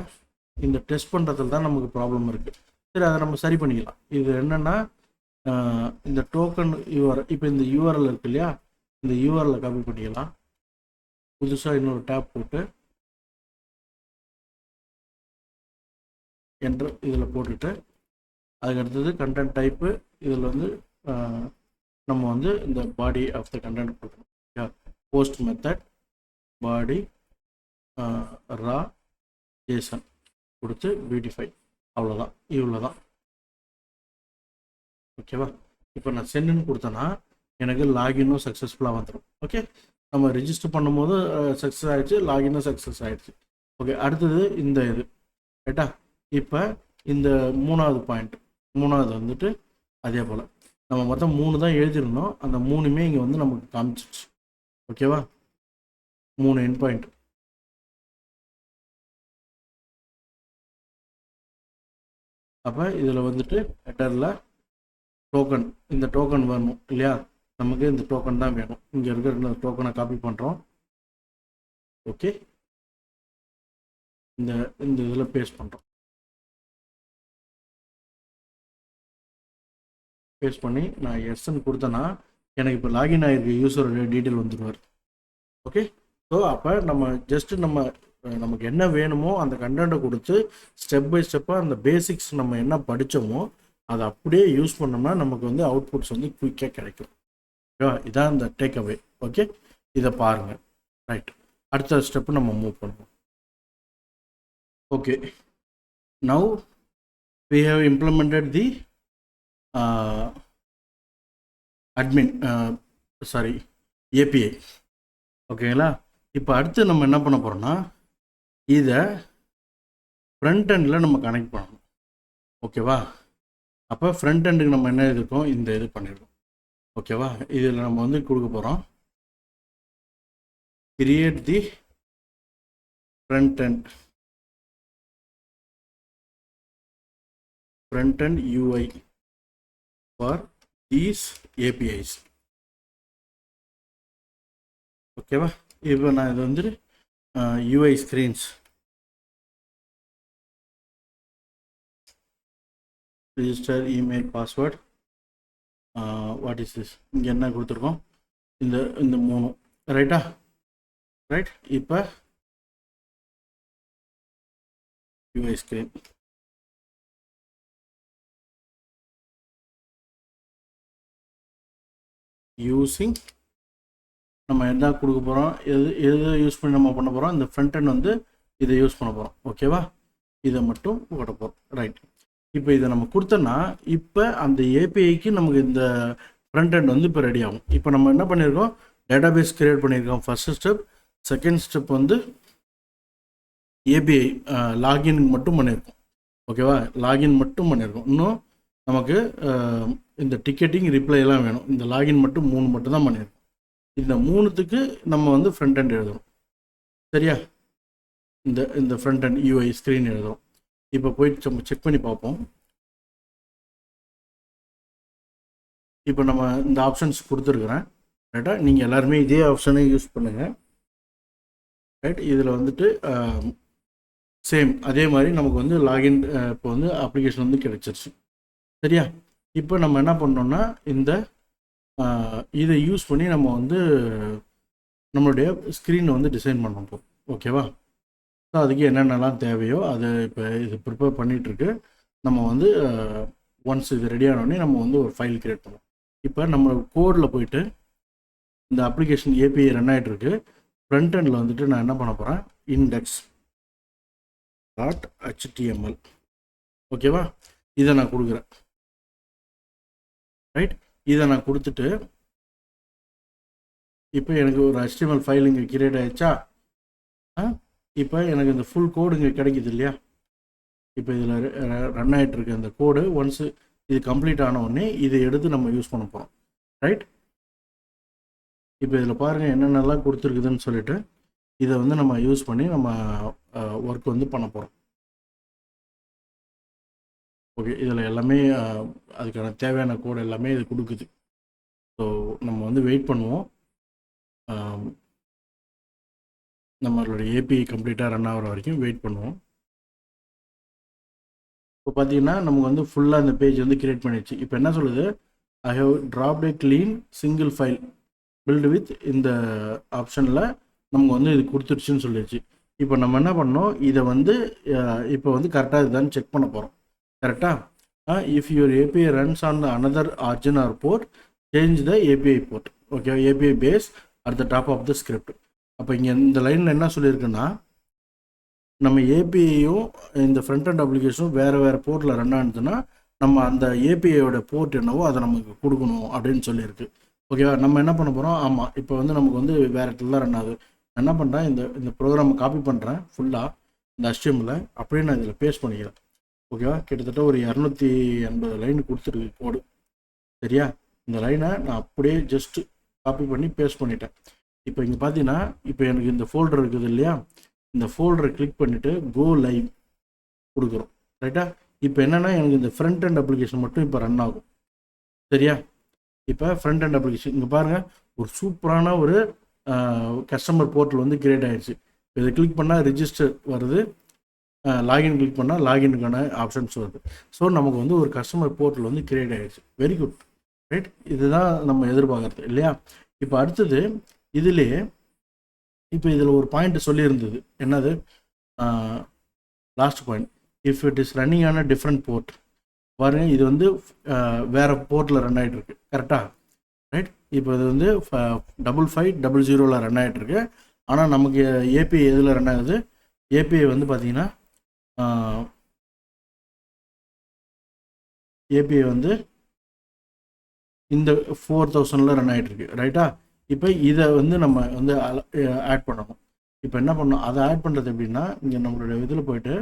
இந்த டெஸ்ட் பண்ணுறதுல தான் நமக்கு ப்ராப்ளம் இருக்குது. சரி, அதை நம்ம சரி பண்ணிக்கலாம். இது என்னென்னா, இந்த டோக்கன் யூஆர்எல், இப்போ இந்த யூஆர்எல் இருக்கு இல்லையா, இந்த யூஆர்எல்லை காப்பி பண்ணிக்கலாம். புதுசாக இன்னொரு டேப் போட்டு என்ட்ரு இதில் போட்டுட்டு அதுக்கு அடுத்தது கண்டென்ட் டைப்பு, இதில் வந்து நம்ம வந்து இந்த பாடி ஆஃப் த கண்டென்ட் கொடுக்கணும். போஸ்ட் மெத்தட் பாடி ரா ஜேசன் கொடுத்து பியூட்டிஃபை, அவ்வளோதான், இவ்வளோ தான். ஓகேவா, இப்போ நான் சென்டுன்னு கொடுத்தேன்னா எனக்கு லாகினும் சக்ஸஸ்ஃபுல்லாக வந்துடும். ஓகே, நம்ம ரிஜிஸ்டர் பண்ணும்போது சக்ஸஸ் ஆகிடுச்சு, லாகினும் சக்ஸஸ் ஆகிடுச்சு. ஓகே, அடுத்தது இந்த இது, ரைட்டா. இப்போ இந்த மூணாவது வந்துட்டு அதே போல் நம்ம மொத்தம் 3 தான் எழுதிருந்தோம், அந்த 3மே இங்கே வந்து நமக்கு காமிச்சிச்சு. ஓகேவா, 3 எண்ட் பாயிண்ட். அப்போ இதில் வந்துட்டு ஹெட்டரில் டோக்கன், இந்த டோக்கன் வேணும் இல்லையா, நமக்கு இந்த டோக்கன் தான் வேணும். இங்கே இருக்கிற இந்த டோக்கனை காப்பி பண்ணுறோம். ஓகே, இந்த இதில் பேஸ்ட் பண்ணுறோம். பேஸ்ட் பண்ணி நான் எஸ்ன்னு கொடுத்தேன்னா எனக்கு இப்போ லாகின் ஆகிருக்க யூஸரோட டீட்டெயில் வந்துடுவார். ஓகே, ஸோ அப்போ நம்ம ஜஸ்ட்டு நமக்கு என்ன வேணுமோ அந்த கண்டென்ட்டை கொடுத்து ஸ்டெப் பை ஸ்டெப்பாக அந்த பேசிக்ஸ் நம்ம என்ன படித்தோமோ அதை அப்படியே யூஸ் பண்ணோம்னா நமக்கு வந்து அவுட்புட்ஸ் வந்து குயிக்காக கிடைக்கும். ஓகேவா, இதான் இந்த டேக் அவே. ஓகே, இதை பாருங்கள். ரைட், அடுத்த ஸ்டெப்பு நம்ம மூவ் பண்ணுவோம். Okay, now we have implemented the API. ஓகேங்களா, இப்போ அடுத்து நம்ம என்ன பண்ண போகிறோம்னா இதை ஃப்ரண்ட் எண்டில் நம்ம கனெக்ட் பண்ணணும். ஓகேவா, அப்போ ஃப்ரண்ட் எண்டுக்கு நம்ம என்ன இருக்கோம், இந்த இது பண்ணிடுவோம். ஓகேவா, இதில் நம்ம வந்து கொடுக்க போகிறோம் create the front end UI for these APIs. ஓகேவா, இப்போ நான் இது வந்துட்டு UI screens register email password, what is this, இங்கே என்ன கொடுத்துருக்கோம், இந்த 3, ரைட்டா. ரைட், இப்போ UI screen யூஸிங் நம்ம என்ன கொடுக்க போகிறோம், எது யூஸ் பண்ணி நம்ம பண்ண போகிறோம், இந்த ஃப்ரண்ட் எண்ட் வந்து இதை யூஸ் பண்ண போகிறோம். ஓகேவா, இதை மட்டும் போட போகிறோம். ரைட், இப்போ இதை நம்ம கொடுத்தோன்னா இப்போ அந்த ஏபிஐக்கு நமக்கு இந்த ஃப்ரண்ட் எண்ட் வந்து இப்போ ரெடி ஆகும். இப்போ நம்ம என்ன பண்ணியிருக்கோம், டேட்டாபேஸ் கிரியேட் பண்ணியிருக்கோம் ஃபர்ஸ்ட் ஸ்டெப். செகண்ட் ஸ்டெப் வந்து ஏபிஐ லாகின் மட்டும் பண்ணியிருக்கோம். ஓகேவா, லாகின் மட்டும் பண்ணியிருக்கோம். இன்னும் நமக்கு இந்த டிக்கெட்டிங் ரிப்ளை எல்லாம் வேணும். இந்த லாகின் மட்டும் 3 மட்டும் தான் பண்ணியிருக்கோம். இந்த 3த்துக்கு நம்ம வந்து ஃப்ரண்ட் எண்ட் எழுதணும். சரியா, இந்த ஃப்ரண்ட் எண்ட் யூஐ ஸ்க்ரீன் எழுதுறோம். இப்போ போயிட்டு நம்ம செக் பண்ணி பார்ப்போம். இப்போ நம்ம இந்த ஆப்ஷன்ஸ் கொடுத்துருக்குறேன். ரைட்டா, நீங்கள் எல்லாருமே இதே ஆப்ஷனை யூஸ் பண்ணுங்கள். ரைட், இதில் வந்துட்டு சேம் அதே மாதிரி நமக்கு வந்து லாகின் இப்போ வந்து அப்ளிகேஷன் வந்து கிடைச்சிருச்சு. சரியா, இப்போ நம்ம என்ன பண்ணோம்னா இந்த இதை யூஸ் பண்ணி நம்ம வந்து நம்மளுடைய ஸ்க்ரீனை வந்து டிசைன் பண்ண போகிறோம். ஓகேவா, ஸோ அதுக்கு என்னென்னலாம் தேவையோ அதை இப்போ இது ப்ரிப்பேர் பண்ணிகிட்ருக்கு. நம்ம வந்து ஒன்ஸ் இது ரெடி ஆனோடனே நம்ம வந்து ஒரு ஃபைல் கிரியேட் பண்ணுவோம். இப்போ நம்ம கோடில் போயிட்டு இந்த அப்ளிகேஷன் ஏபிஐ ரன் ஆகிட்டுருக்கு. ஃப்ரண்ட் எண்டில் வந்துட்டு நான் என்ன பண்ண போகிறேன், index.html. ஓகேவா, இதை நான் கொடுக்குறேன். ரைட், இதை நான் கொடுத்துட்டு இப்போ எனக்கு ஒரு HTML ஃபைல் இங்கே கிரியேட் ஆகிடுச்சா. இப்போ எனக்கு இந்த ஃபுல் கோடு இங்கே கிடைக்குது இல்லையா. இப்போ இதில் ரன் ஆகிட்டு இருக்கு அந்த கோடு. ஒன்ஸ் இது கம்ப்ளீட் ஆன உடனே இதை எடுத்து நம்ம யூஸ் பண்ண போகிறோம். ரைட், இப்போ இதில் பாருங்கள் என்னென்னலாம் கொடுத்துருக்குதுன்னு சொல்லிட்டு இதை வந்து நம்ம யூஸ் பண்ணி நம்ம ஒர்க் வந்து பண்ண போகிறோம். ஓகே, இதில் எல்லாமே அதுக்கான தேவையான கோடு எல்லாமே இது கொடுக்குது. ஸோ நம்ம வந்து வெயிட் பண்ணுவோம். நம்மளோட ஏபிஐ கம்ப்ளீட்டாக ரன் ஆகிற வரைக்கும் வெயிட் பண்ணுவோம். இப்போ பார்த்தீங்கன்னா நமக்கு வந்து ஃபுல்லாக இந்த பேஜ் வந்து கிரியேட் பண்ணிடுச்சு. இப்போ என்ன சொல்லுது, I have dropped a clean single file build with இந்த ஆப்ஷனில் நமக்கு வந்து இது கொடுத்துருச்சுன்னு சொல்லிடுச்சு. இப்போ நம்ம என்ன பண்ணோம், இதை வந்து இப்போ வந்து கரெக்டாக இதுதான் செக் பண்ண போகிறோம். கரெக்டாக, if your API runs on another origin or port change the API port. Okay, API base at the top of the script. அப்போ இங்கே இந்த லைனில் என்ன சொல்லியிருக்குன்னா, நம்ம ஏபிஐயும் இந்த ஃப்ரண்ட் அண்ட் அப்ளிகேஷனும் வேறு வேறு போர்ட்டில் ரன் ஆனதுன்னா நம்ம அந்த ஏபிஐயோட போர்ட் என்னவோ அதை நமக்கு கொடுக்கணும் அப்படின்னு சொல்லியிருக்கு. ஓகேவா, நம்ம என்ன பண்ண போகிறோம், ஆமாம் இப்போ வந்து நமக்கு வந்து வேறு இடத்துல தான் ரன் ஆகுது. நான் என்ன பண்ணுறேன், இந்த ப்ரோக்ராமை காப்பி பண்ணுறேன் ஃபுல்லாக இந்த HTML அப்படியே நான் இதில் பேஸ்ட் பண்ணிக்கிறேன். ஓகேவா, கிட்டத்தட்ட ஒரு 280 லைன் கொடுத்துருக்கு கோடு. சரியா, இந்த லைனை நான் அப்படியே ஜஸ்ட்டு காப்பி பண்ணி பேஸ்ட் பண்ணிட்டேன். இப்போ இங்கே பார்த்தீங்கன்னா இப்போ எனக்கு இந்த ஃபோல்டர் இருக்குது இல்லையா, இந்த ஃபோல்டரை கிளிக் பண்ணிவிட்டு கோ லைவ் கொடுக்குறோம். ரைட்டா, இப்போ என்னென்னா எனக்கு இந்த ஃப்ரண்ட் அண்ட் அப்ளிகேஷன் மட்டும் இப்போ ரன் ஆகும். சரியா, இப்போ ஃப்ரண்ட் அண்ட் அப்ளிகேஷன் இங்கே பாருங்கள் ஒரு சூப்பரான ஒரு கஸ்டமர் போர்ட்டல் வந்து கிரியேட் ஆகிடுச்சு. இதை கிளிக் பண்ணால் ரிஜிஸ்டர் வருது, லாகின் கிளிக் பண்ணால் லாகினுக்கான ஆப்ஷன்ஸ் வருது. ஸோ நமக்கு வந்து ஒரு கஸ்டமர் போர்ட்டல் வந்து கிரியேட் ஆகிடுச்சு. Very good. ரைட், இதுதான் நம்ம எதிர்பார்க்குறது இல்லையா. இப்போ அடுத்தது இதுலேயே இப்போ இதில் ஒரு பாயிண்ட் சொல்லியிருந்தது, என்னது, last point, if it is running on a different port. பாருங்கள் இது வந்து வேறு போர்ட்டில் ரன் ஆகிட்டு இருக்கு. கரெக்டாக, ரைட், இப்போ இது வந்து 5500 ரன் ஆகிட்டுருக்கு. ஆனால் நமக்கு ஏபிஐ எதில் ரன் ஆகுது, ஏபிஐ வந்து பார்த்தீங்கன்னா ஏபிஐ வந்து இந்த 4000 ரன் ஆகிட்டுருக்கு. ரைட்டா, இப்போ இதை வந்து நம்ம வந்து ஆட் பண்ணணும். இப்போ என்ன பண்ணணும், அதை ஆட் பண்ணுறது எப்படின்னா, இங்கே நம்மளுடைய இதில் போயிட்டு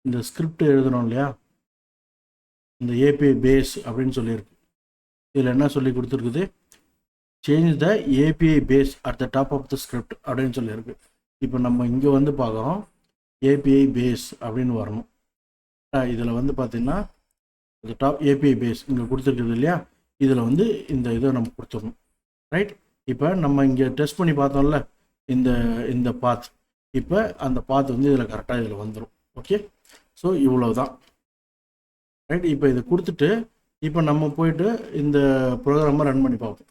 இந்த ஸ்கிரிப்ட் எழுதணும் இல்லையா, இந்த ஏபிஐ பேஸ் அப்படின்னு சொல்லியிருக்கு. இதில் என்ன சொல்லி கொடுத்துருக்குது, change the API base at the top of the script அப்படின்னு சொல்லியிருக்கு. இப்போ நம்ம இங்கே வந்து பார்க்குறோம் ஏபிஐ பேஸ் அப்படின்னு வரணும். இதில் வந்து பார்த்திங்கன்னா இந்த டாப் ஏபிஐ பேஸ் இங்கே கொடுத்துருக்குது இல்லையா, இதில் வந்து இந்த இதை நம்ம கொடுத்துடணும். ரைட், இப்போ நம்ம இங்கே டெஸ்ட் பண்ணி பார்த்தோம்ல இந்த பாத், இப்போ அந்த பாத் வந்து இதில் கரெக்டாக இதில் வந்துடும். ஓகே, ஸோ இவ்வளோ தான். ரைட், இப்போ இதை கொடுத்துட்டு இப்போ நம்ம போயிட்டு இந்த ப்ரோக்ராமை ரன் பண்ணி பார்ப்போம்.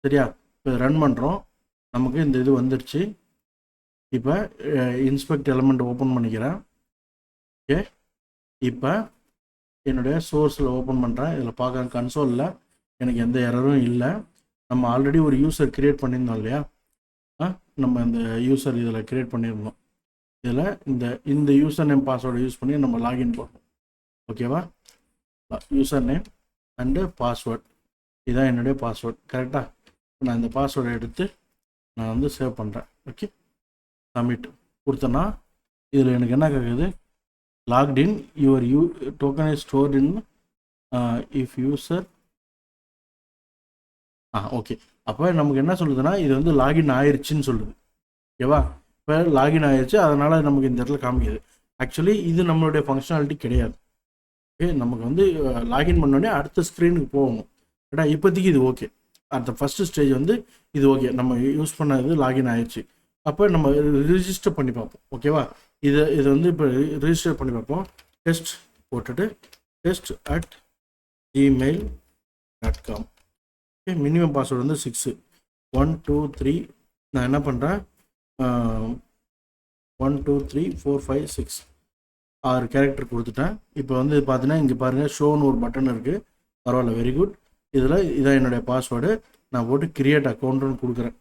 சரியா, இப்போ ரன் பண்ணுறோம், நமக்கு இந்த இது வந்துடுச்சு. இப்போ இன்ஸ்பெக்ட் எலமெண்ட் ஓப்பன் பண்ணிக்கிறேன். ஓகே, இப்போ என்னுடைய சோர்ஸில் ஓப்பன் பண்ணுறேன். இதில் பார்க்குறேன் கன்சோலில் எனக்கு எந்த எரரும் இல்லை. நம்ம ஆல்ரெடி ஒரு யூசர் கிரியேட் பண்ணியிருந்தோம் இல்லையா? நம்ம இந்த யூசர் இதில் கிரியேட் பண்ணியிருந்தோம். இதில் இந்த யூசர் நேம் பாஸ்வேர்டை யூஸ் பண்ணி நம்ம லாகின் பண்ணணும். ஓகேவா? யூசர் நேம் அண்டு பாஸ்வேர்ட், இதுதான் என்னுடைய பாஸ்வேர்ட். கரெக்டாக நான் இந்த பாஸ்வேர்டை எடுத்து நான் வந்து சேவ் பண்ணுறேன். ஓகே, சப்மிட் கொடுத்தேன்னா இதில் எனக்கு என்ன கேட்குது? Locked in your token is stored in if user. Okay, அப்போ நமக்கு என்ன சொல்லுதுன்னா இது வந்து லாகின் ஆயிடுச்சுன்னு சொல்லுது. ஓகேவா? இப்போ லாகின் ஆயிடுச்சு, அதனால் நமக்கு இந்த இடத்துல காமிக்குது. ஆக்சுவலி இது நம்மளுடைய ஃபங்க்ஷனாலிட்டி கிடையாது. ஓகே, நமக்கு வந்து லாகின் பண்ணோடனே அடுத்த ஸ்க்ரீனுக்கு போகணும். ஏடா இப்போதைக்கு இது ஓகே. அந்த ஃபஸ்ட்டு ஸ்டேஜ் வந்து இது ஓகே, நம்ம யூஸ் பண்ணது லாகின் ஆயிடுச்சு. அப்போ நம்ம ரிஜிஸ்டர் பண்ணி பார்ப்போம். ஓகேவா? இது வந்து இப்போ ரிஜிஸ்டர் பண்ணி பார்ப்போம். டெஸ்ட் போட்டுட்டு test@gmail.com. ஓகே, மினிமம் பாஸ்வேர்டு வந்து 6 1 2 3. நான் என்ன பண்ணுறேன், 1 2 3 4 5 6 6 கேரக்டர் கொடுத்துட்டேன். இப்போ வந்து பார்த்தீங்கன்னா இங்கே பாருங்கள், ஷோன்னு ஒரு பட்டன் இருக்குது. பரவாயில்ல, வெரி குட். இதான் என்னுடைய பாஸ்வேர்டு. நான் போட்டு கிரியேட் அக்கௌண்ட்டுன்னு கொடுக்குறேன்.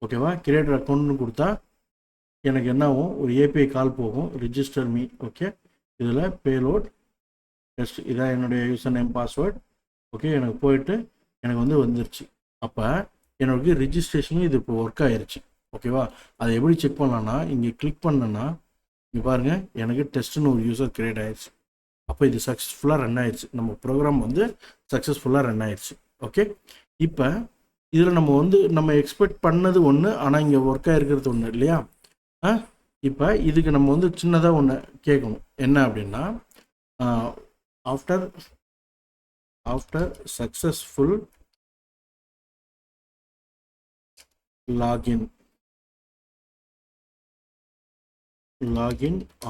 ஓகேவா? கிரியேட் அக்கௌண்ட்னு கொடுத்தா எனக்கு என்ன ஆகும், ஒரு ஏபிஐ கால் போகும், ரிஜிஸ்டர் மீ. ஓகே, இதில் பேலோட் டெஸ்ட், இதான் என்னுடைய யூசர் நேம் பாஸ்வேர்டு. ஓகே, எனக்கு போயிட்டு எனக்கு வந்து வந்துருச்சு. அப்போ எனக்கு ரிஜிஸ்ட்ரேஷனும் இது இப்போ ஒர்க் ஆயிடுச்சு. ஓகேவா? அதை எப்படி செக் பண்ணலான்னா, இங்கே கிளிக் பண்ணேன்னா இங்கே பாருங்கள், எனக்கு டெஸ்ட்டுன்னு ஒரு யூசர் கிரியேட் ஆயிடுச்சு. அப்போ இது சக்ஸஸ்ஃபுல்லாக ரன் ஆயிடுச்சு. நம்ம ப்ரோக்ராம் வந்து சக்ஸஸ்ஃபுல்லாக ரன் ஆயிடுச்சு. ஓகே, இப்போ இதில் நம்ம எக்ஸ்பெக்ட் பண்ணது ஒன்று, ஆனால் இங்கே ஒர்க் ஆகிருக்கிறது ஒன்று இல்லையா? இப்போ இதுக்கு நம்ம வந்து சின்னதாக ஒன்று கேட்கணும். என்ன அப்படின்னா, after successful login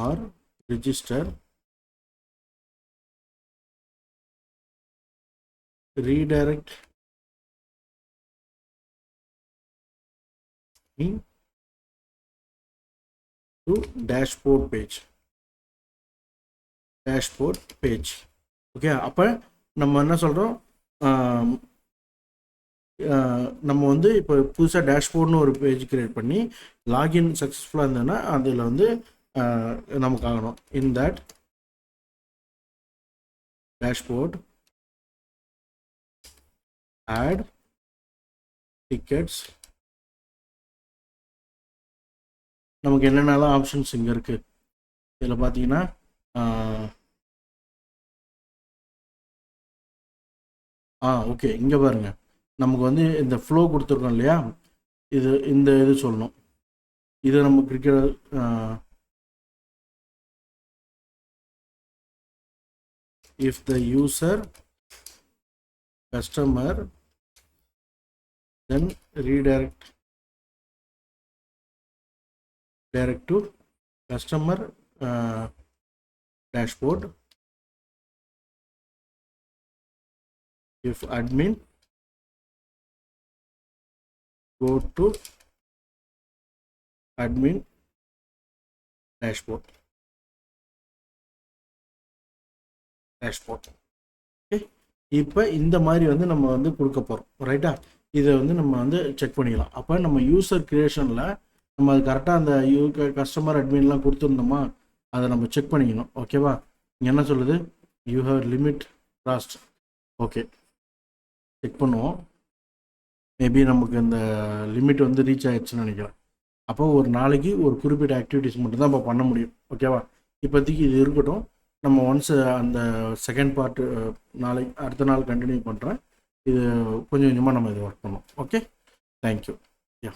or register, redirect me to dashboard page. Okay, அப்போ நம்ம என்ன சொல்கிறோம், நம்ம வந்து இப்போ புதுசாக டேஷ்போர்ட்னு ஒரு பேஜ் கிரியேட் பண்ணி லாகின் சக்ஸஸ்ஃபுல்லாக இருந்ததுன்னா அதில் வந்து நமக்கு ஆகணும். In that dashboard add tickets, நமக்கு என்னென்னலாம் ஆப்ஷன்ஸ் இங்கே இருக்குது. இதில் பார்த்தீங்கன்னா ஓகே, இங்கே பாருங்கள், நமக்கு வந்து இந்த ஃப்ளோ கொடுத்துருக்கோம் இல்லையா? இது சொல்லணும். இது நமக்கு இருக்கிற if the user customer then redirect to customer dashboard. If admin, go to admin dashboard. Okay, இப்போ இந்த மாதிரி வந்து நம்ம வந்து கொடுக்க போகிறோம். ரைட்டா? இதை வந்து நம்ம வந்து செக் பண்ணிக்கலாம். அப்போ நம்ம யூசர் கிரியேஷனில் நம்ம அது கரெக்டாக அந்த கஸ்டமர் அட்மின்லாம் கொடுத்துருந்தோமா, அதை நம்ம செக் பண்ணிக்கணும். ஓகேவா? இங்கே என்ன சொல்லுது, you have limit last. Okay, check பண்ணுவோம். மேபி நமக்கு இந்த லிமிட் வந்து ரீச் ஆகிடுச்சுன்னு நினைக்கிறேன். அப்போ ஒரு நாளைக்கு ஒரு குறிப்பிட்ட ஆக்டிவிட்டிஸ் மட்டும்தான் நம்ம பண்ண முடியும். ஓகேவா? இப்போதைக்கு இது இருக்கட்டும். நம்ம ஒன்ஸ் அந்த செகண்ட் பார்ட்டு நாளைக்கு அடுத்த நாள் கண்டினியூ பண்ணுறேன். இது கொஞ்சம் கொஞ்சமாக நம்ம இது ஒர்க் பண்ணோம். Okay, thank you. யா.